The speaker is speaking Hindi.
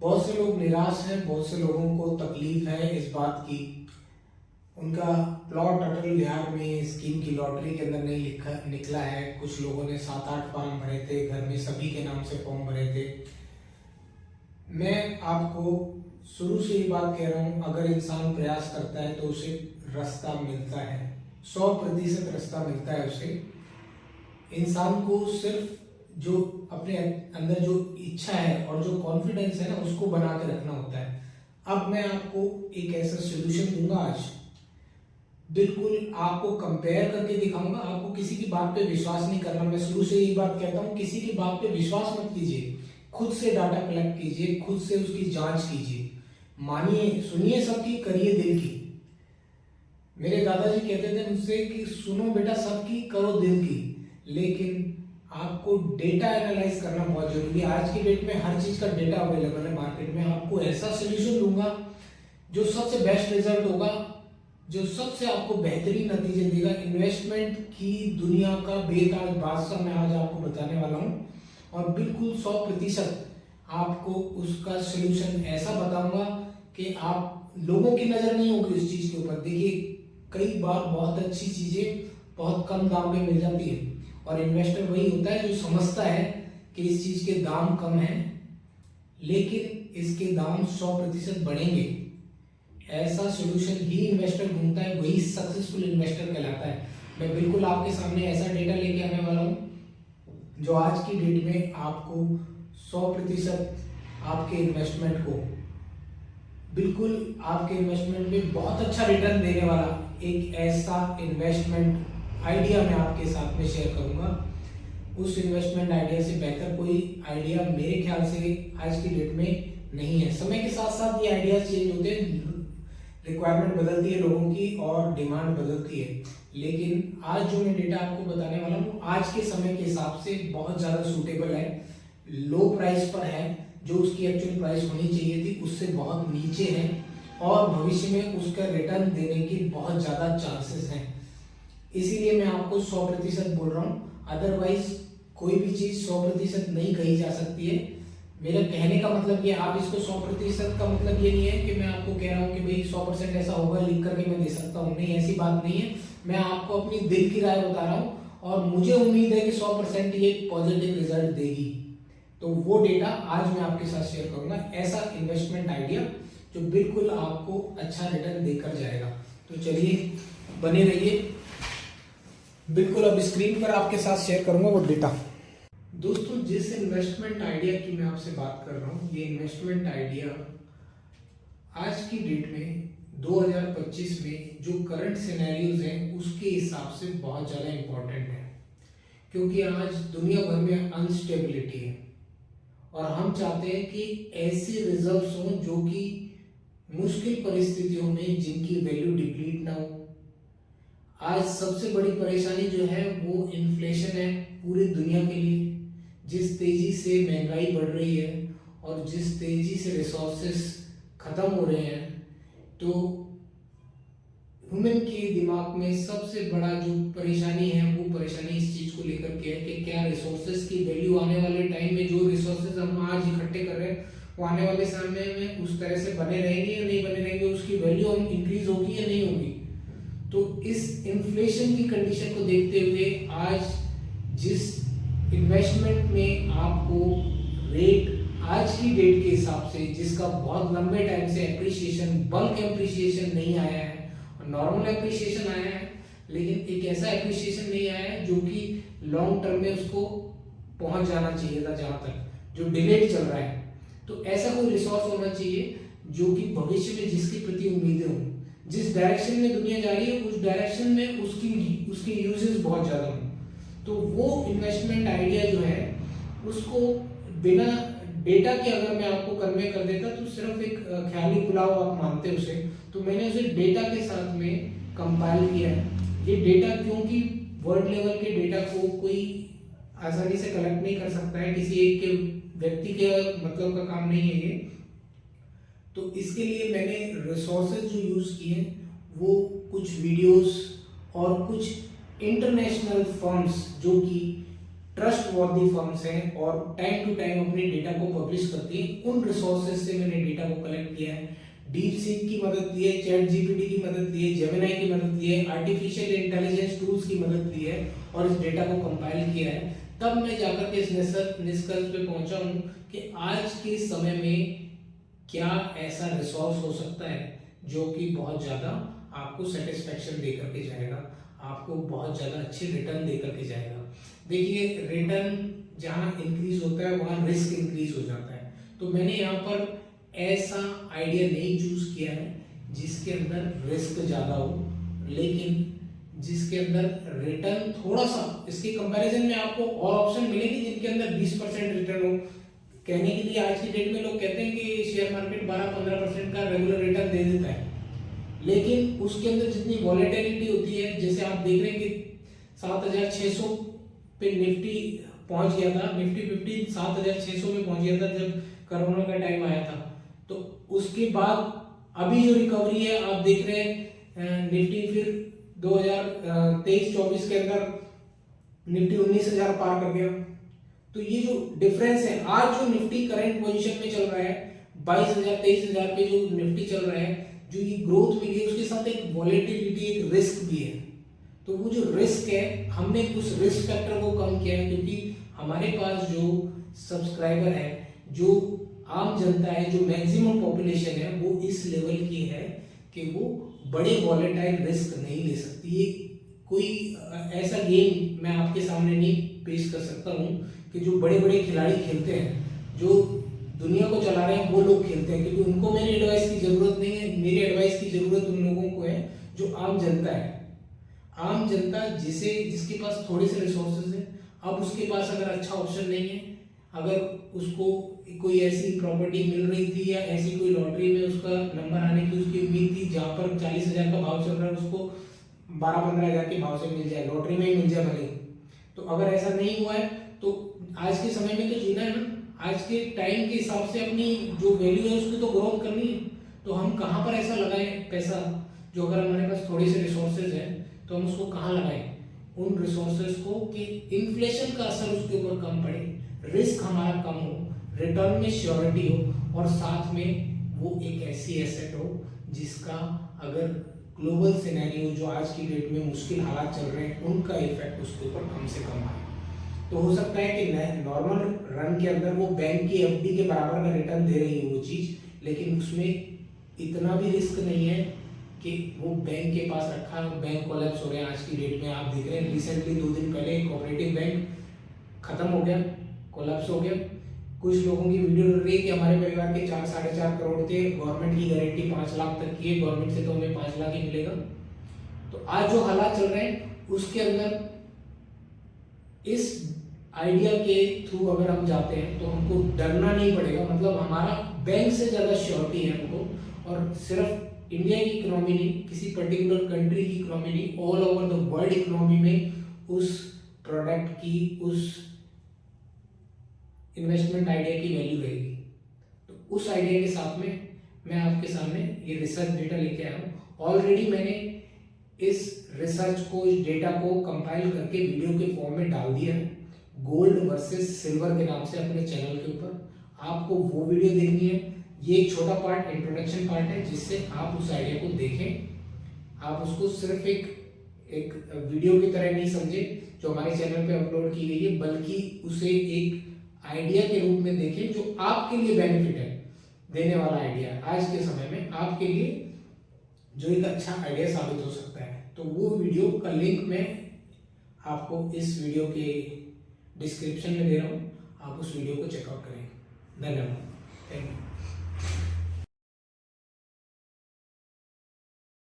बहुत से लोग निराश हैं, बहुत से लोगों को तकलीफ है इस बात की, उनका प्लॉट अटल बिहार में स्कीम की लॉटरी के अंदर नहीं लिखा निकला है। कुछ लोगों ने 7-8 फॉर्म भरे थे, घर में सभी के नाम से फॉर्म भरे थे। मैं आपको शुरू से ही बात कह रहा हूँ, अगर इंसान प्रयास करता है तो उसे रास्ता मिलता है, 100% रास्ता मिलता है उसे। इंसान को सिर्फ जो अपने अंदर जो इच्छा है और जो कॉन्फिडेंस है ना, उसको बना के रखना होता है। अब मैं आपको एक ऐसा सोल्यूशन दूंगा आज, बिल्कुल आपको कंपेयर करके दिखाऊंगा। आपको किसी की बात पे विश्वास नहीं करना, मैं शुरू से यही बात कहता हूँ, किसी की बात पे विश्वास मत कीजिए। खुद से डाटा कलेक्ट कीजिए, खुद से उसकी जांच कीजिए, मानिए, सुनिए सबकी, करिए दिल की। मेरे दादाजी कहते थे मुझसे कि सुनो बेटा सबकी, करो दिल की। लेकिन आपको डेटा एनालाइज करना बहुत जरूरी है। आज की डेट में हर चीज का डेटा अवेलेबल है मार्केट में। आपको ऐसा सोल्यूशन दूंगा जो सबसे बेस्ट रिजल्ट होगा, जो सबसे आपको बेहतरीन नतीजे देगा। इन्वेस्टमेंट की दुनिया का बेताज बादशाह मैं आज आपको बताने वाला हूं, और बिल्कुल 100% आपको उसका सोल्यूशन ऐसा बताऊंगा कि आप लोगों की नजर नहीं होगी उस चीज के ऊपर। देखिए, कई बार बहुत अच्छी चीजें बहुत कम दाम में मिल जाती है, और इन्वेस्टर वही होता है जो समझता है कि इस चीज के दाम कम हैं लेकिन इसके दाम 100% बढ़ेंगे। ऐसा सोल्यूशन ही इन्वेस्टर ढूंढता है, वही सक्सेसफुल इन्वेस्टर कहलाता है। मैं बिल्कुल आपके सामने ऐसा डेटा लेके आने वाला हूं जो आज की डेट में आपको 100% आपके इन्वेस्टमेंट को, बिल्कुल आपके इन्वेस्टमेंट में बहुत अच्छा रिटर्न देने वाला एक ऐसा इन्वेस्टमेंट आइडिया मैं आपके साथ में शेयर करूंगा। उस इन्वेस्टमेंट आइडिया से बेहतर कोई आइडिया मेरे ख्याल से आज की डेट में नहीं है। समय के साथ साथ ये आइडिया चेंज होते हैं, रिक्वायरमेंट बदलती है लोगों की और डिमांड बदलती है, लेकिन आज जो मैं डेटा आपको बताने वाला हूँ आज के समय के हिसाब से बहुत ज़्यादा सूटेबल है। लो प्राइस पर है, जो उसकी एक्चुअल प्राइस होनी चाहिए थी उससे बहुत नीचे है, और भविष्य में उसका रिटर्न देने की बहुत ज़्यादा चांसेस हैं। इसीलिए मैं आपको 100% बोल रहा हूँ, अदरवाइज कोई भी चीज़ 100% नहीं कही जा सकती है। मेरा कहने का मतलब ये, आप इसको 100% का मतलब ये नहीं है कि मैं आपको कह रहा हूँ कि भाई 100% ऐसा होगा लिख करके मैं दे सकता हूँ, नहीं, ऐसी बात नहीं है। मैं आपको अपनी दिल की राय बता रहा हूँ, और मुझे उम्मीद है कि 100% ये पॉजिटिव रिजल्ट देगी। तो वो डेटा आज मैं आपके साथ शेयर करूंगा, ऐसा इन्वेस्टमेंट आइडिया जो बिल्कुल आपको अच्छा रिटर्न देकर जाएगा। तो चलिए बने रहिए, बिल्कुल अब स्क्रीन पर आपके साथ शेयर करूंगा वो डेटा। दोस्तों, जिस इन्वेस्टमेंट आइडिया की मैं आपसे बात कर रहा हूँ, ये इन्वेस्टमेंट आइडिया आज की डेट में 2025 में जो करंट सिनेरियोज हैं उसके हिसाब से बहुत ज़्यादा इम्पोर्टेंट है, क्योंकि आज दुनिया भर में अनस्टेबिलिटी है और हम चाहते हैं कि ऐसे रिजर्व्स हों जो कि मुश्किल परिस्थितियों में जिनकी वैल्यू डिप्लीट ना हो। आज सबसे बड़ी परेशानी जो है वो इन्फ्लेशन है पूरी दुनिया के लिए। जिस तेजी से महंगाई बढ़ रही है और जिस तेजी से रिसोर्सेस खत्म हो रहे हैं, तो ह्यूमन के दिमाग में सबसे बड़ा जो परेशानी है वो परेशानी इस चीज को लेकर के है कि क्या रिसोर्सेस की वैल्यू आने वाले टाइम में, जो रिसोर्सेस हम आज इकट्ठे कर रहे हैं वो आने वाले समय में उस तरह से बने रहेंगे या नहीं बने रहेंगे, उसकी वैल्यू हम इंक्रीज होगी या नहीं होगी। तो इस इन्फ्लेशन की कंडीशन को देखते हुए आज जिस इन्वेस्टमेंट में आपको रेट आज की डेट के हिसाब से, जिसका बहुत लंबे टाइम से एप्रिसिएशन, बल्क एप्रिसिएशन नहीं आया है, नॉर्मल एप्रिसिएशन आया है, लेकिन एक ऐसा एप्रिसिएशन नहीं आया है जो कि लॉन्ग टर्म में उसको पहुंच जाना चाहिए था, जहां तक जो डिलेड चल रहा है। तो ऐसा कोई रिसोर्स होना चाहिए जो कि भविष्य में जिसके प्रति उम्मीदें हों, जिस डायरेक्शन में दुनिया जा रही है उस डायरेक्शन में उसकी यूजेस बहुत ज्यादा हों। तो वो इन्वेस्टमेंट आइडिया जो है उसको बिना डेटा के अगर मैं आपको कन्वे कर देता तो सिर्फ एक ख्याली पुलाव आप मानते उसे, तो मैंने उसे डेटा के साथ में कंपाइल किया है। ये डेटा, क्योंकि वर्ल्ड लेवल के डेटा को कोई आसानी से कलेक्ट नहीं कर सकता है, किसी एक के व्यक्ति के मतलब का काम नहीं है ये, तो इसके लिए मैंने रिसोर्सेज जो यूज किए वो कुछ वीडियोस और कुछ इंटरनेशनल फर्म्स जो कि ट्रस्ट वॉर्दी फर्म्स हैं और टाइम टू टाइम अपने डेटा को पब्लिश करती है। उन रिसोर्सेज से मैंने डेटा को कलेक्ट किया है, डीप सीक की मदद ली है, चैट जीपीटी की मदद ली है, जेमिनाई की मदद ली है, आर्टिफिशियल इंटेलिजेंस टूल्स की मदद ली है और इस डेटा को कंपाइल किया है। तब मैं जाकर के इस निष्कर्ष पे पहुंचा हूं कि आज के समय में क्या ऐसा रिसोर्स हो सकता है जो कि बहुत ज्यादा आपको सेटिस्फेक्शन दे करके जाएगा, आपको बहुत ज्यादा अच्छे रिटर्न दे करके जाएगा। देखिए, रिटर्न जहां इंक्रीज होता है वहां रिस्क इंक्रीज हो जाता है। तो मैंने यहाँ पर ऐसा आइडिया नहीं चूज किया है जिसके अंदर रिस्क ज्यादा हो, लेकिन जिसके अंदर रिटर्न थोड़ा सा, इसके कंपैरिजन में आपको और ऑप्शन मिलेंगे जिनके अंदर 20% रिटर्न हो। कहने के लिए आज की डेट में लोग कहते हैं कि शेयर मार्केट 12-15% का रेगुलर रिटर्न दे देता है, लेकिन उसके अंदर जितनी वॉलेटिलिटी होती है, जैसे आप देख रहे हैं कि 7600 पे निफ्टी पहुंच गया था, निफ्टी 50 7600 में पहुंच गया था जब कोरोना का टाइम आया था। तो उसके बाद अभी जो रिकवरी है आप देख रहे हैं, निफ्टी फिर 2023-24 के अंदर निफ्टी 19,000 पार कर गया। तो ये जो डिफरेंस है, आज जो निफ्टी करंट पोजीशन में चल रहा है 22,000-23,000 पे जो निफ्टी चल रहा है, जो ये ग्रोथ मिली है उसके साथ एक वॉलेटिलिटी, एक रिस्क भी है। तो वो जो रिस्क है, हमने उस रिस्क फैक्टर को कम किया है, क्योंकि हमारे पास जो सब्सक्राइबर है, जो आम जनता है, जो मैक्सिमम पॉपुलेशन है, वो इस लेवल की है कि वो बड़े वॉलेटाइल रिस्क नहीं ले सकती। ये कोई ऐसा गेम मैं आपके सामने नहीं पेश कर सकता हूँ कि जो बड़े बड़े खिलाड़ी खेलते हैं, जो दुनिया को चला रहे हैं, वो लोग खेलते हैं, क्योंकि उनको मेरी एडवाइस की जरूरत नहीं है। मेरी एडवाइस की जरूरत उन लोगों को है जो आम जनता है। आम जनता जिसके पास थोड़े से रिसोर्सेज है, अब उसके पास अगर अच्छा ऑप्शन नहीं है, अगर उसको कोई ऐसी प्रॉपर्टी मिल रही थी या ऐसी कोई लॉटरी में उसका नंबर आने की उसकी उम्मीद थी जहां पर 40,000 का भाव चल रहा है, उसको 12-15,000 के भाव से मिल जाए, लॉटरी में ही मिल जाए भले। तो अगर ऐसा नहीं हुआ है तो आज के समय में तो जीना है ना, आज के टाइम के हिसाब से अपनी जो वैल्यू है उसकी तो ग्रोथ करनी है। तो हम कहाँ पर ऐसा लगाएं पैसा, जो अगर हमारे पास थोड़े से रिसोर्सेज है तो हम उसको कहाँ लगाएं, उन रिसोर्सेज को कि इन्फ्लेशन का असर उसके ऊपर कम पड़े, रिस्क हमारा कम हो, रिटर्न में श्योरिटी हो, और साथ में वो एक ऐसी एसेट हो जिसका अगर ग्लोबल सिनेरियो जो आज की डेट में मुश्किल हालात चल रहे हैं उनका इफेक्ट उसके ऊपर कम से कम आए। तो हो सकता है कि नॉर्मल रन के अंदर वो बैंक की एफडी के बराबर का रिटर्न दे रही है वो चीज, लेकिन उसमें इतना भी रिस्क नहीं है कि वो बैंक के पास रखा है, बैंक कोलैप्स हो रहे हैं। आज की डेट में आप देख रहे हैं, रिसेंटली 2 दिन पहले कोऑपरेटिव बैंक खत्म हो गया, कोलैप्स हो गया। कुछ लोगों की वीडियो डल रही है कि हमारे परिवार के 4-4.5 करोड़ थे, गवर्नमेंट की गारंटी 5 लाख तक की है, गवर्नमेंट से तो हमें 5 लाख ही मिलेगा। तो आज जो हालात चल रहे हैं उसके अंदर इस आइडिया के थ्रू अगर हम जाते हैं तो हमको डरना नहीं पड़ेगा, मतलब हमारा बैंक से ज्यादा श्योरिटी है हमको। और सिर्फ इंडिया की इकोनॉमी नहीं, किसी पर्टिकुलर कंट्री की इकोनॉमी नहीं, all over the world economy में उस प्रोडक्ट की, उस इन्वेस्टमेंट आइडिया की वैल्यू रहेगी। तो उस आइडिया के साथ में मैं आपके सामने ये रिसर्च डेटा लेके आया हूँ। ऑलरेडी मैंने इस रिसर्च को, इस डेटा को कंपाइल करके वीडियो के फॉर्म में डाल दिया है, गोल्ड वर्सेस सिल्वर के नाम से अपने चैनल के ऊपर। आपको वो वीडियो देखनी है। ये एक छोटा पार्ट, इंट्रोडक्शन पार्ट है, जिससे आप उस आइडिया को देखें। आप उसको सिर्फ एक वीडियो की तरह नहीं समझे जो हमारे चैनल पे अपलोड की गई है, बल्कि उसे एक आइडिया के रूप में देखें जो आपके लिए बेनिफिट है देने वाला आइडिया आज के समय में आपके लिए, जो एक अच्छा आइडिया साबित हो सकता है। तो वो वीडियो का लिंक मैं आपको इस वीडियो के डिस्क्रिप्शन में दे रहा हूँ, आप उस वीडियो को चेकआउट करें। धन्यवाद, थैंक यू।